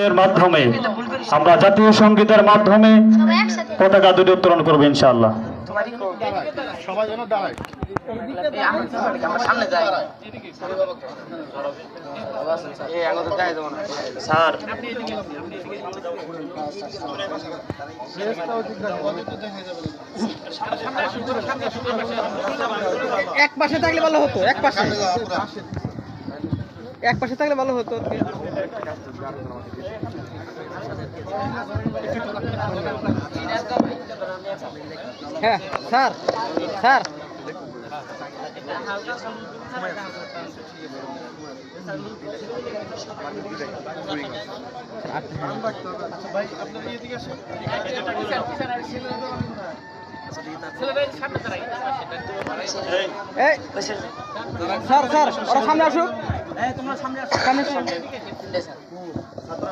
এর মাধ্যমে আমরা জাতীয় সঙ্গীতের মাধ্যমে পতাকা দুটি উত্তোলন করব ইনশাআল্লাহ। সবাই যেন দাঁড়ায়। স্যার এক পাশে থাকলে ভালো হতো, এক পাশে থাকলে ভালো হতো। হ্যাঁ স্যার, স্যার স্যার স্যার ওরা সামনে আসুক, সামনে আসুক।